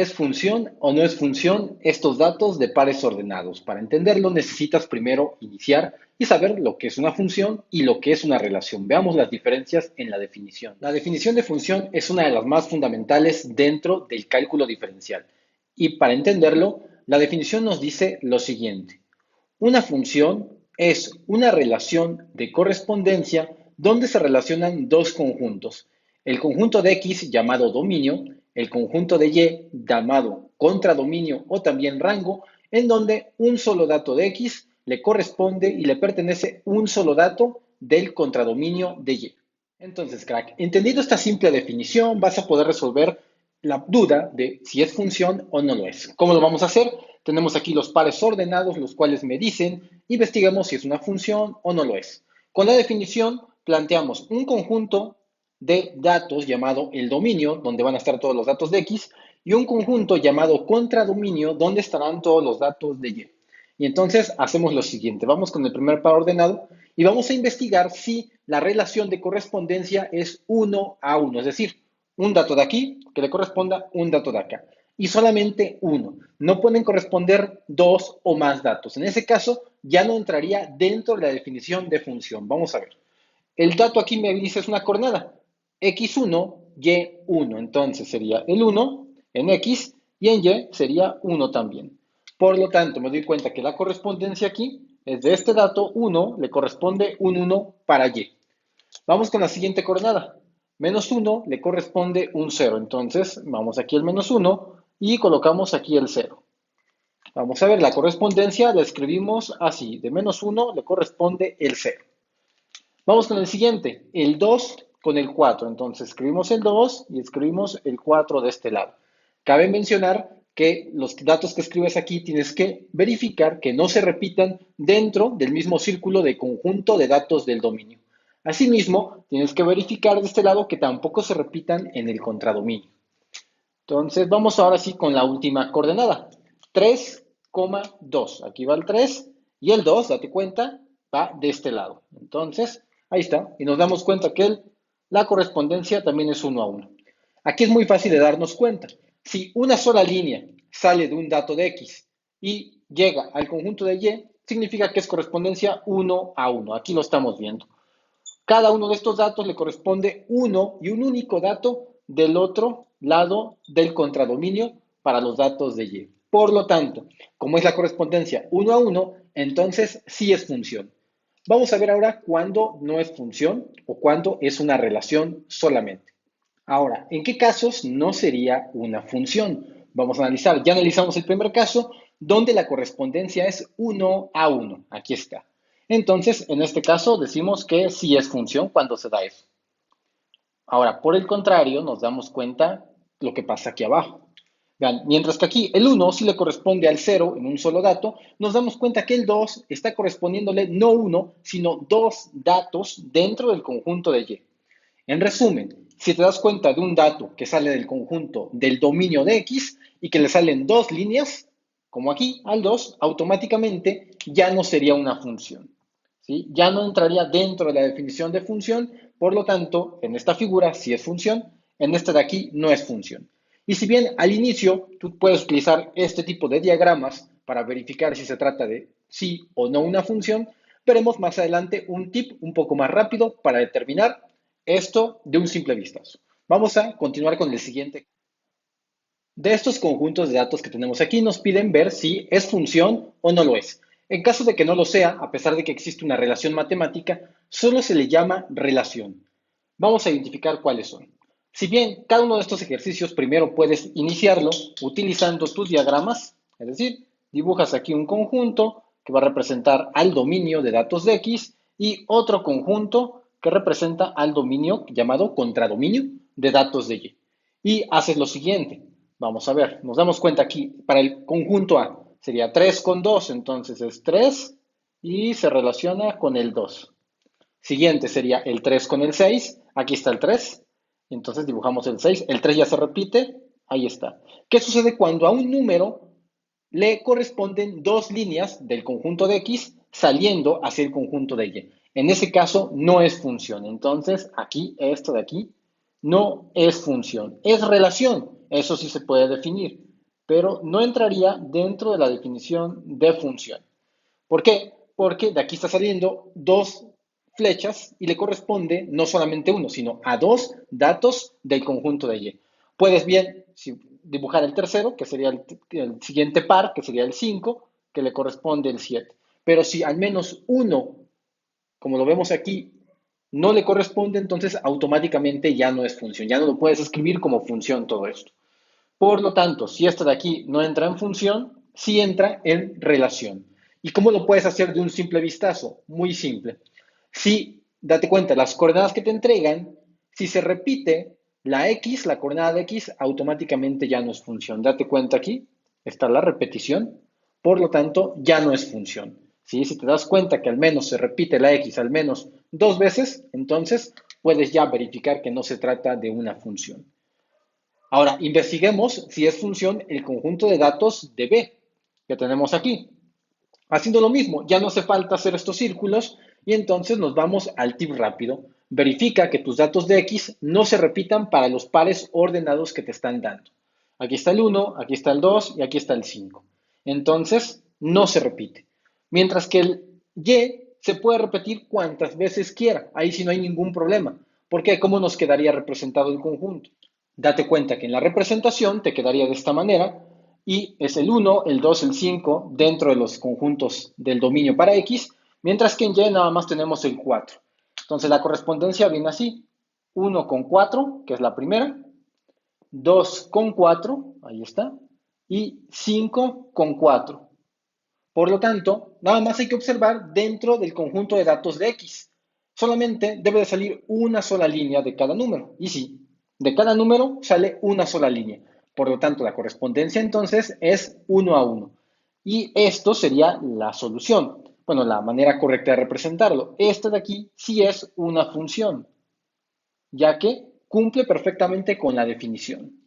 ¿Es función o no es función estos datos de pares ordenados? Para entenderlo necesitas primero iniciar y saber lo que es una función y lo que es una relación. Veamos las diferencias en la definición. La definición de función es una de las más fundamentales dentro del cálculo diferencial. Y para entenderlo, la definición nos dice lo siguiente. Una función es una relación de correspondencia donde se relacionan dos conjuntos. El conjunto de X llamado dominio, el conjunto de Y llamado contradominio o también rango, en donde un solo dato de X le corresponde y le pertenece un solo dato del contradominio de Y. Entonces, crack, entendido esta simple definición, vas a poder resolver la duda de si es función o no lo es. ¿Cómo lo vamos a hacer? Tenemos aquí los pares ordenados, los cuales me dicen, investigamos si es una función o no lo es. Con la definición planteamos un conjunto de datos llamado el dominio, donde van a estar todos los datos de X, y un conjunto llamado contradominio, donde estarán todos los datos de Y. Y entonces hacemos lo siguiente, vamos con el primer par ordenado y vamos a investigar si la relación de correspondencia es 1 a 1, es decir, un dato de aquí que le corresponda a un dato de acá. Y solamente uno. No pueden corresponder dos o más datos. En ese caso, ya no entraría dentro de la definición de función. Vamos a ver. El dato aquí me dice es una coordenada. X1, Y1. Entonces sería el 1 en X y en Y sería 1 también. Por lo tanto, me doy cuenta que la correspondencia aquí es de este dato 1, le corresponde un 1 para Y. Vamos con la siguiente coordenada. Menos 1 le corresponde un 0. Entonces, vamos aquí al menos 1 y colocamos aquí el 0. Vamos a ver, la correspondencia la escribimos así. De menos 1 le corresponde el 0. Vamos con el siguiente, el 2 con el 4. Entonces, escribimos el 2 y escribimos el 4 de este lado. Cabe mencionar que los datos que escribes aquí tienes que verificar que no se repitan dentro del mismo círculo de conjunto de datos del dominio. Asimismo, tienes que verificar de este lado que tampoco se repitan en el contradominio. Entonces, vamos ahora sí con la última coordenada. 3,2. Aquí va el 3 y el 2, date cuenta, va de este lado. Entonces, ahí está. Y nos damos cuenta que la correspondencia también es 1 a 1. Aquí es muy fácil de darnos cuenta. Si una sola línea sale de un dato de X y llega al conjunto de Y, significa que es correspondencia 1 a 1. Aquí lo estamos viendo. Cada uno de estos datos le corresponde uno y un único dato del otro lado del contradominio para los datos de Y. Por lo tanto, como es la correspondencia 1 a 1, entonces sí es función. Vamos a ver ahora cuándo no es función o cuándo es una relación solamente. Ahora, ¿en qué casos no sería una función? Vamos a analizar. Ya analizamos el primer caso, donde la correspondencia es 1 a 1. Aquí está. Entonces, en este caso decimos que sí es función cuando se da eso. Ahora, por el contrario, nos damos cuenta lo que pasa aquí abajo. Vean, mientras que aquí el 1 sí le corresponde al 0 en un solo dato, nos damos cuenta que el 2 está correspondiéndole no uno, sino dos datos dentro del conjunto de Y. En resumen, si te das cuenta de un dato que sale del conjunto del dominio de X y que le salen dos líneas, como aquí al 2, automáticamente ya no sería una función. ¿Sí? Ya no entraría dentro de la definición de función, por lo tanto, en esta figura sí es función, en esta de aquí no es función. Y si bien al inicio tú puedes utilizar este tipo de diagramas para verificar si se trata de sí o no una función, veremos más adelante un tip un poco más rápido para determinar esto de un simple vistazo. Vamos a continuar con el siguiente. De estos conjuntos de datos que tenemos aquí, nos piden ver si es función o no lo es. En caso de que no lo sea, a pesar de que existe una relación matemática, solo se le llama relación. Vamos a identificar cuáles son. Si bien cada uno de estos ejercicios primero puedes iniciarlo utilizando tus diagramas, es decir, dibujas aquí un conjunto que va a representar al dominio de datos de X y otro conjunto que representa al dominio llamado contradominio de datos de Y. Y haces lo siguiente. Vamos a ver, nos damos cuenta aquí, para el conjunto A sería 3 con 2, entonces es 3 y se relaciona con el 2. Siguiente sería el 3 con el 6, aquí está el 3, entonces dibujamos el 6, el 3 ya se repite, ahí está. ¿Qué sucede cuando a un número le corresponden dos líneas del conjunto de X saliendo hacia el conjunto de Y? En ese caso no es función, entonces aquí, esto de aquí, no es función, es relación, eso sí se puede definir. pero no entraría dentro de la definición de función. ¿Por qué? Porque de aquí está saliendo dos flechas y le corresponde no solamente uno, sino a dos datos del conjunto de Y. Puedes bien dibujar el tercero, que sería el siguiente par, que sería el 5, que le corresponde el 7. Pero si al menos uno, como lo vemos aquí, no le corresponde, entonces automáticamente ya no es función, ya no lo puedes escribir como función todo esto. Por lo tanto, si esto de aquí no entra en función, sí entra en relación. ¿Y cómo lo puedes hacer de un simple vistazo? Muy simple. Si, date cuenta, las coordenadas que te entregan, si se repite la X, la coordenada de X, automáticamente ya no es función. Date cuenta aquí, está la repetición, por lo tanto, ya no es función. ¿Sí? Si te das cuenta que al menos se repite la X al menos dos veces, entonces puedes ya verificar que no se trata de una función. Ahora, investiguemos si es función el conjunto de datos de B que tenemos aquí. Haciendo lo mismo, ya no hace falta hacer estos círculos y entonces nos vamos al tip rápido. Verifica que tus datos de X no se repitan para los pares ordenados que te están dando. Aquí está el 1, aquí está el 2 y aquí está el 5. Entonces, no se repite. Mientras que el Y se puede repetir cuantas veces quiera. Ahí sí no hay ningún problema. ¿Por qué? ¿Cómo nos quedaría representado el conjunto? Date cuenta que en la representación te quedaría de esta manera y es el 1, el 2, el 5 dentro de los conjuntos del dominio para X, mientras que en Y nada más tenemos el 4. Entonces la correspondencia viene así, 1 con 4, que es la primera, 2 con 4, ahí está, y 5 con 4. Por lo tanto, nada más hay que observar dentro del conjunto de datos de X. Solamente debe de salir una sola línea de cada número. Y sí, de cada número sale una sola línea. Por lo tanto, la correspondencia entonces es 1 a 1. Y esto sería la solución. Bueno, la manera correcta de representarlo. Esta de aquí sí es una función, ya que cumple perfectamente con la definición.